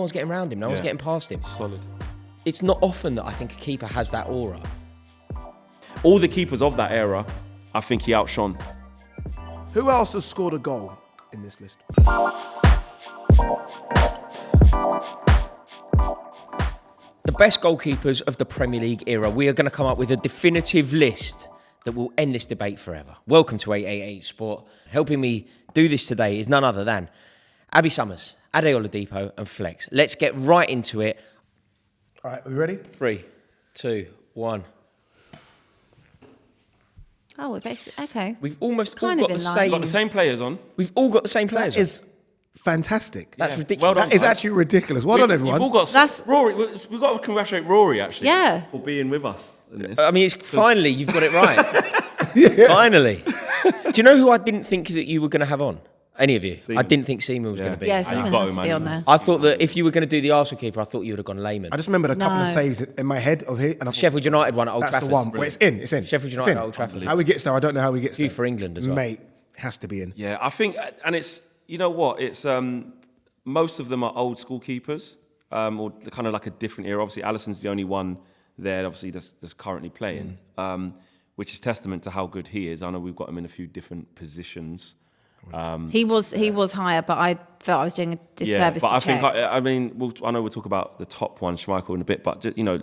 one's getting around him. No one's getting past him. Solid. It's not often that I think a keeper has that aura. All the keepers of that era, I think he outshone. Who else has scored a goal in this list? The best goalkeepers of the Premier League era. We are going to come up with a definitive list that will end this debate forever. Welcome to 888 Sport. Helping me do this today is none other than Abby Summers, Ade Oladipo and Flex. Let's get right into it. All right, are we ready? 3, 2, 1. Oh, we're basically okay. We've almost all Kind got of the in line. same. Got the same players on. We've all got the same players. That is fantastic. That's ridiculous. Well done, That is guys. actually ridiculous. Well done, everyone. You've all got That's- Rory. We've got to congratulate Rory actually. Yeah. For being with us in this. I mean, it's finally you've got it right. Finally. Do you know who I didn't think that you were going to have on? Any of you? Seaman. I didn't think Seaman was going to be. Yeah, You've Seaman got has him, to be man. on there. I thought that if you were going to do the Arsenal keeper, I thought you would have gone Layman. I just remembered a couple of No. saves in my head of here, and I thought, Sheffield United one at Old that's Trafford. the one. Well, it's in. It's in. Sheffield It's United in. at Old Trafford. How he gets there, I don't know how he gets Few there. for England as well. Mate, has to be in. Yeah, I think, and it's, you know what, it's most of them are old school keepers, or kind of like a different era. Obviously, Alisson's the only one there, obviously, that's currently playing, which is testament to how good he is. I know we've got him in a few different positions. He was higher, but I felt I was doing a disservice but to I Czech. think, I mean, I know we'll talk about the top one, Schmeichel, in a bit, but, you know,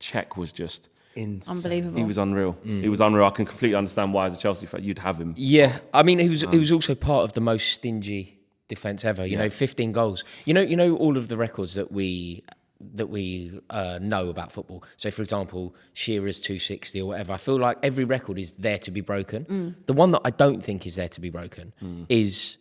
Cech was just... Insane. Unbelievable. He was unreal. He was unreal. I can completely understand why, as a Chelsea fan, you'd have him. Yeah, I mean, he was also part of the most stingy defence ever. You know, 15 goals. You know all of the records that we know about football. So, for example, Shearer's 260 or whatever. I feel like every record is there to be broken. The one that I don't think is there to be broken is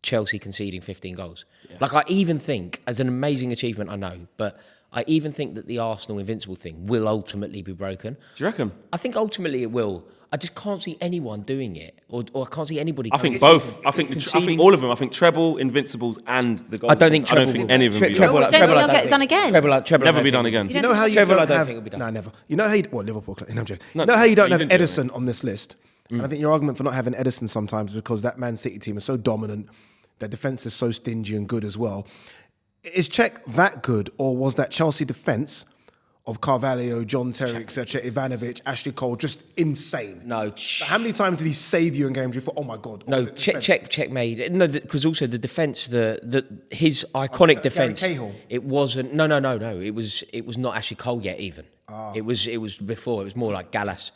Chelsea conceding 15 goals. Yeah. Like, I even think, as an amazing achievement, I know, but I even think that the Arsenal Invincible thing will ultimately be broken. Do you reckon? I think ultimately it will. I just can't see anyone doing it, or I can't see anybody. I think both. I think all of them. I think treble, Invincibles, and the goals. I don't think any of them. will be treble. done. Don't think it'll get done again? Treble Never be done again. You know how you Treble, I don't don't have... think it'll be done. No, never. You know how you... Well, Liverpool... No, I'm joking. No, you know how you don't you have didn't do it, Edison on this list? And I think your argument for not having Edison sometimes because that Man City team is so dominant, their defence is so stingy and good as well. Is Cech that good, or was that Chelsea defence of Carvalho, John Terry, etc., Ivanovic, Ashley Cole, just insane? No. How many times did he save you in games where you thought, oh my God? No, Cech made. No, because also the defence, his iconic defence. Cahill. It wasn't. No. It was not Ashley Cole yet. Even it was before. It was more like Gallas.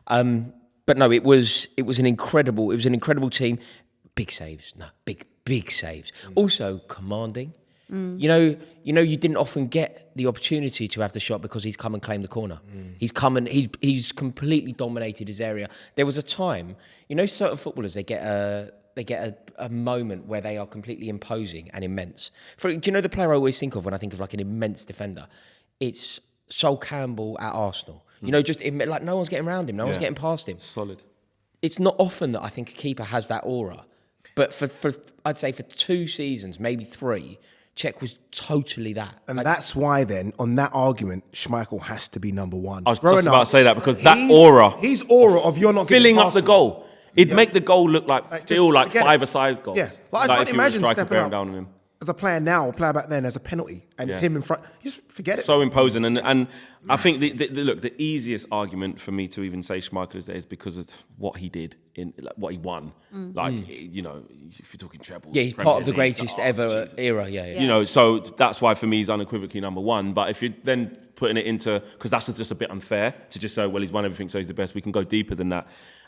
But no, it was an incredible team. Big saves. No, big saves. Also commanding. You know, you didn't often get the opportunity to have the shot because he's come and claimed the corner. He's come and he's completely dominated his area. There was a time, certain footballers they get a moment where they are completely imposing and immense. Do you know the player I always think of when I think of like an immense defender? It's Sol Campbell at Arsenal. Just like no one's getting around him, no one's getting past him. Solid. It's not often that I think a keeper has that aura, but for I'd say for 2 seasons, maybe 3. Cech was totally that. And that's why then, on that argument, Schmeichel has to be number one. I was just about to say that because that aura. His aura of you're not filling getting up the past goal. It'd make the goal look feel like forget 5-a-side goals. Yeah. Like, I can't if you were a imagine striker stepping bearing up down on him. as a player now or player back then as a penalty. And it's him in front. You just forget it. So imposing. And I think, the easiest argument for me to even say Schmeichel is there is because of what he did, what he won. If you're talking treble. Yeah, he's part of the greatest ever era. Yeah. So that's why for me he's unequivocally number one. But if you're then putting it into, because that's just a bit unfair to just say, well, he's won everything, so he's the best. We can go deeper than that.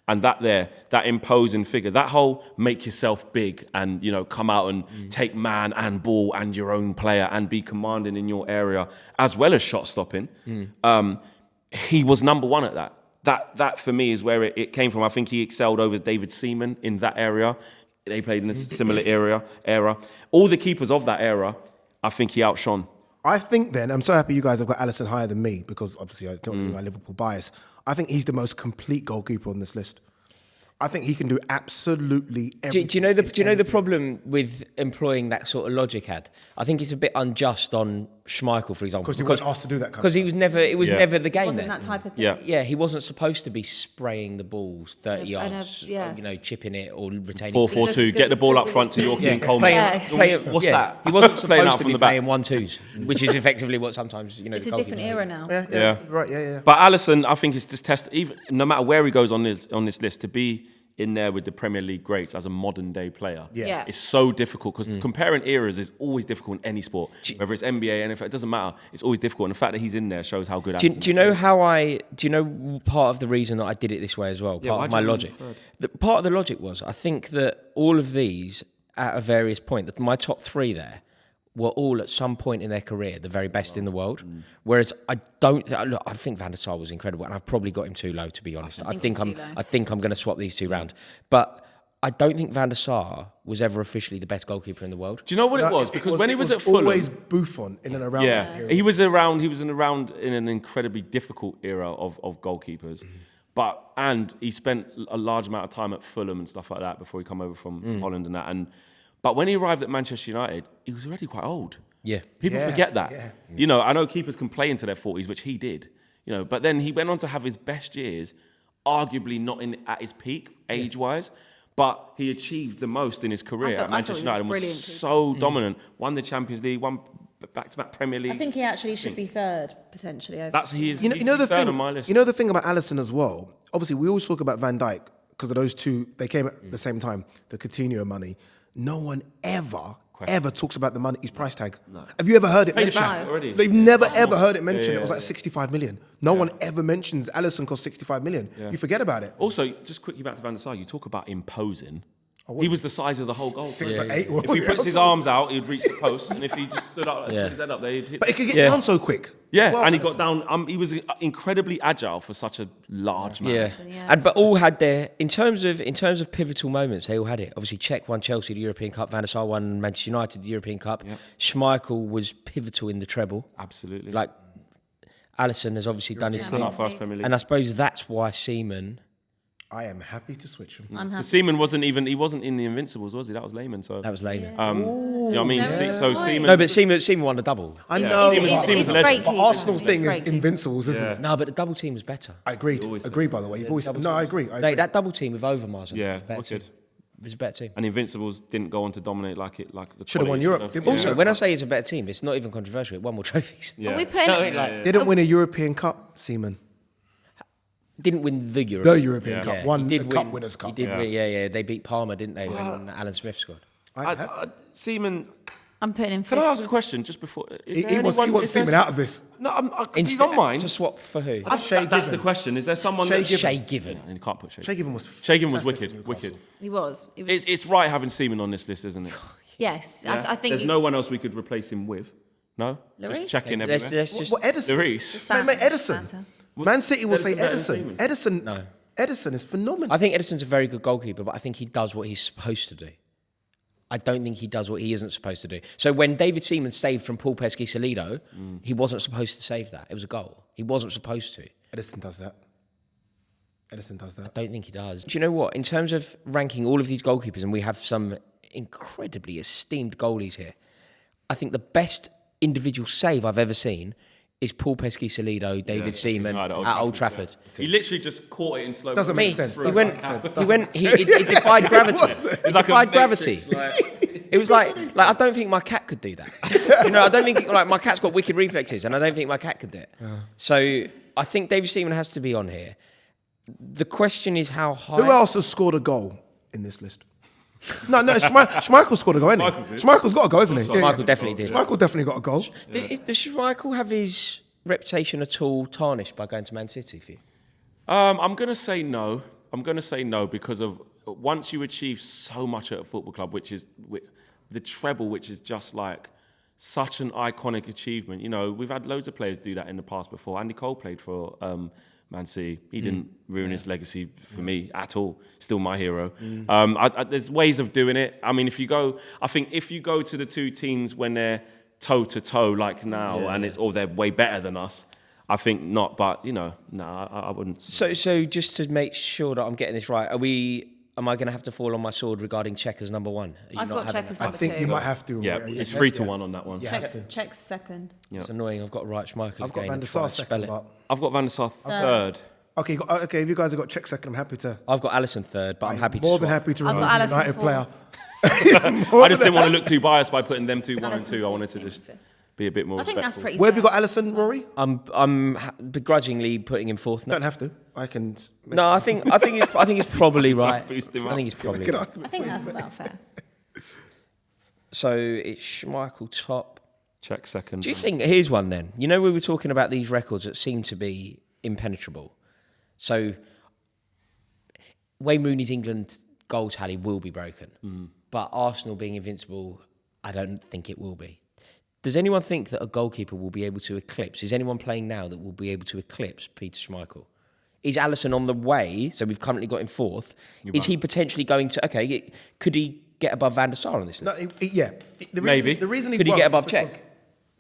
And that imposing figure, that whole make yourself big and, come out and take man and ball and your own player and be commanding in your area as well as shot stopping. He was number one at that. That for me is where it came from. I think he excelled over David Seaman in that area. They played in a similar era. All the keepers of that era, I think he outshone. I think then, I'm so happy you guys have got Alisson higher than me because obviously I don't know my Liverpool bias. I think he's the most complete goalkeeper on this list. I think he can do absolutely everything. Do you know the problem with employing that sort of logic, Ad? I think it's a bit unjust on Schmeichel, for example, Because he wasn't asked to do that kind of because he was never. It was never the game. Wasn't then. that type of thing? Yeah. Yeah, he wasn't supposed to be spraying the balls 30 Yeah, I know, yards, yeah. chipping it or retaining. 4-4-2. Get the ball up front to Yorkie and Coleman. What's that? He wasn't Playing out supposed to from be the back. playing 1-2s, which is effectively what sometimes It's the a different goalkeepers era do. now. Yeah. Right. Yeah. But Alisson, I think, is just tested. Even no matter where he goes on this list, to be in there with the Premier League greats as a modern day player, Yeah. it's so difficult because comparing eras is always difficult in any sport, whether it's NBA, NFL, it doesn't matter. It's always difficult, and the fact that he's in there shows how good. Do you know part of the reason that I did it this way as well? Part of my logic. Part of the logic was I think that all of these at a various point, that my top three there were all at some point in their career the very best in the world. Whereas I think Van der Sar was incredible, and I've probably got him too low, to be honest. I think I'm going to swap these two round, but I don't think Van der Sar was ever officially the best goalkeeper in the world. Do you know what it was? Because when he was at Fulham, always Buffon in and around. that period. he was around in an incredibly difficult era of goalkeepers. And he spent a large amount of time at Fulham and stuff like that before he come over from Holland and that. But when he arrived at Manchester United, he was already quite old. Yeah. People forget that. Yeah. I know keepers can play into their 40s, which he did. But then he went on to have his best years, arguably not at his peak age-wise, but he achieved the most in his career at Manchester United and was so dominant. Won the Champions League, won back-to-back Premier League. I think he actually should be third, potentially. He's the third thing. on my list. You know the thing about Alisson as well. Obviously, we always talk about Van Dijk because of those two. They came at the same time. The Coutinho money. No one ever talks about the money, his price tag. No. Have you ever heard it mentioned? already. They've never ever heard it mentioned. It was like 65 million. No one ever mentions Alisson cost 65 million. You forget about it. Also, just quickly back to Van der Sar, you talk about imposing. He was the size of the whole goal. 6'8". If he puts his arms out, he'd reach the post, and if he just stood up, put his head up there, he'd hit. But it could get down so quick. Yeah, as well, and he Alisson. got down. He was incredibly agile for such a large man. Yeah, but all had their in terms of pivotal moments. They all had it. Obviously, Cech won Chelsea the European Cup. Van der Sar won Manchester United the European Cup. Yep. Schmeichel was pivotal in the treble. Absolutely. Like Alisson has obviously done his thing, and I suppose that's why Seaman. I am happy to switch him. Because Seaman wasn't in the Invincibles, was he? That was Lehman. So That was Lehman. you know what I mean? So Seaman. No, but Seaman won the double. I know. He's a great But keeper. Arsenal's thing He's a is great keeper. Invincibles, isn't it? No, but the double team was better. I agreed. Agree, by the way. You've always no, I agree. Mate, that double team with Overmars. Yeah, was better wicked. team. It was a better team. And Invincibles didn't go on to dominate like the Should have won quality Europe. should have. Didn't we? Also, when I say it's a better team, it's not even controversial. It won more trophies. Yeah. We put in, Didn't win a European Cup, Seaman. Didn't win the European. The European Cup. Won the Cup Winners' Cup. He did win, yeah. They beat Parma, didn't they, when Alan Smith scored? Seaman. I'm putting him Can I fifth. ask a question just before? He wants Seaman out of this. No, he's not mine. To swap for who? That's the question. Is there someone Shea Given. You can't put Shea. Shea Given was wicked. He was. It's right having Seaman on this list, isn't it? Yes, Yeah? I think there's no one else we could replace him with. No, Lloris? just checking everywhere. Let's just. What, Edison? Lloris. Mate, Edison. Man City will say Edison better than Edison. Seaman? Edison. Edison is phenomenal. I think Edison's a very good goalkeeper, but I think he does what he's supposed to do. I don't think he does what he isn't supposed to do. So when David Seaman saved from Paul Pesci-Salido, he wasn't supposed to save that. It was a goal. He wasn't supposed to. Edison does that. I don't think he does. Do you know what? In terms of ranking all of these goalkeepers, and we have some incredibly esteemed goalies here, I think the best individual save I've ever seen is Paul Pesci-Salido, David Seaman at Old Trafford. He literally just caught it in slow. Doesn't make sense. He defied gravity. He defied gravity. It was like I don't think my cat could do that. I don't think my cat's got wicked reflexes, and I don't think my cat could do it. So I think David Seaman has to be on here. The question is how high. Who else has scored a goal in this list? No, Schmeichel scored a goal, hasn't he? Schmeichel's got a goal, isn't he? Schmeichel definitely did. Schmeichel definitely got a goal. Does Schmeichel have his reputation at all tarnished by going to Man City for you? I'm going to say no. Because of once you achieve so much at a football club, which is the treble, which is just like such an iconic achievement. We've had loads of players do that in the past before. Andy Cole played for Man City. He didn't ruin his legacy for me at all. Still my hero. There's ways of doing it. I mean, if you go to the two teams when they're toe to toe like now, and they're way better than us, I think not. But I wouldn't. So just to make sure that I'm getting this right, are we am I going to have to fall on my sword regarding Cech as number one? Are you I've not got having Cech that? as I number think two. you might have to. Yeah, it's 3-1 on that one. Yeah, have to. Cech's second. It's annoying. I've got Right Schmeichel I've got again Van der and try Sar and spell second, it. but I've got Van der Sar third. okay, okay. If you guys have got Cech second, I'm happy to. I've got Alisson third, but I'm happy to More than swap. happy to I've remove got a Alisson United fourth. player. I just didn't want to look too biased by putting them 2, 1 and Alisson 2. I wanted fourth, to Seaman just fifth. be a bit more I think that's respectful. pretty Where have you fair. got Alisson, Rory? I'm begrudgingly putting him fourth now. Don't have to. I can. No, I think it's probably right. boost him I up. think it's probably Make an right. argument I think for you. that's about fair. So it's Schmeichel top. Check second. Do you think, here's one then. You know, we were talking about these records that seem to be impenetrable. So Wayne Rooney's England goal tally will be broken. But Arsenal being invincible, I don't think it will be. Does anyone think that a goalkeeper will be able to eclipse? Is anyone playing now that will be able to eclipse Peter Schmeichel? Is Alisson on the way? So we've currently got him fourth. Is he potentially going to... Okay, could he get above Van der Sar on this list? No, yeah. Maybe. The reason Could he won't get is above because Cech?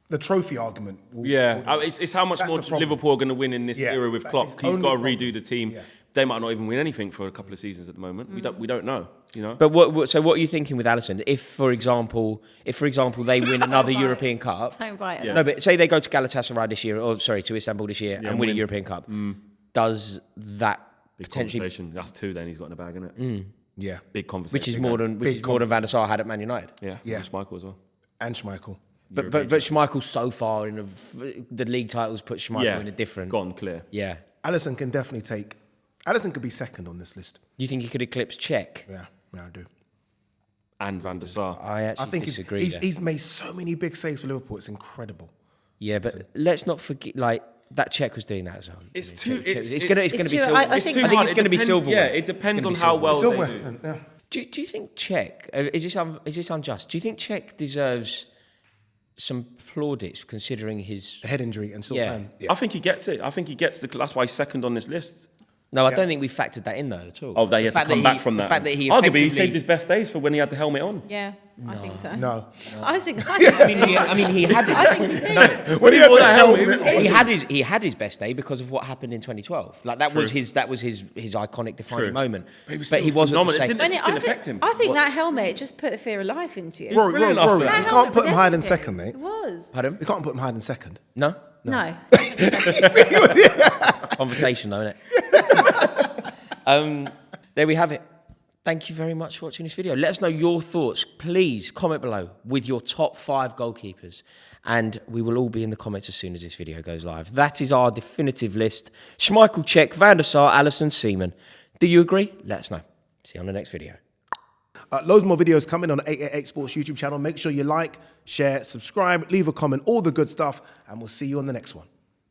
The trophy argument. It's how much That's more the problem. Liverpool are going to win in this Yeah, era with that's Klopp. his He's only got to problem. redo the team. Yeah. They might not even win anything for a couple of seasons at the moment. We don't know. You know. But what are you thinking with Alisson? If, for example, they win another European Cup... Don't bite it. No, but say they go to Galatasaray this year, or sorry, to Istanbul this year, and win a European Cup. Does that Big potentially... conversation. That's 2 then he's got in the bag, isn't it? Yeah. Big conversation. Which is more than big Van der Sar had at Man United. Yeah. Yeah. And Schmeichel as well. And Schmeichel. But Schmeichel's so far in the league titles put Schmeichel in a different... Gone clear. Yeah. Alisson can definitely take. Alisson could be second on this list. You think he could eclipse Cech? Yeah, I do. And Van der Sar. I actually I think disagree there. he's made so many big saves for Liverpool. It's incredible. Yeah, but let's not forget, like, that Czech was doing that as well. It's I too. mean, It's going to be too- silver. I I think- think it's going to be silver. Yeah, it depends on how well Silver. they do. Yeah. Do you think Czech, is this unjust? Do you think Czech deserves some plaudits considering his... A head injury and still Yeah. playing. I think he gets it. I think he gets the. That's why he's second on this list. No, I don't think we factored that in though at all. Oh, they The had to fact come that back he- from that. The fact that he Arguably, he effectively- saved his best days for when he had the helmet on. Yeah, I think so. No. I think. I mean, he had I think he did. no, When he had that helmet, he had his best day because of what happened in 2012. Like that was his iconic defining True. moment. But he was But he still wasn't the phenomenal. It same. didn't- When It it, just I, didn't affect him. I think that helmet just put the fear of life into you. Rory, Brilliant Rory, after Rory. that. You That can't helmet put was him hiding everything. second, mate. It was. Pardon? You can't put him hiding second. No? No. Conversation though, innit? There we have it. Thank you very much for watching this video. Let us know your thoughts. Please comment below with your top 5 goalkeepers. And we will all be in the comments as soon as this video goes live. That is our definitive list. Schmeichel, Cech, Van der Sar, Alisson, Seaman. Do you agree? Let us know. See you on the next video. Loads more videos coming on the 888 Sports YouTube channel. Make sure you like, share, subscribe, leave a comment, all the good stuff. And we'll see you on the next one.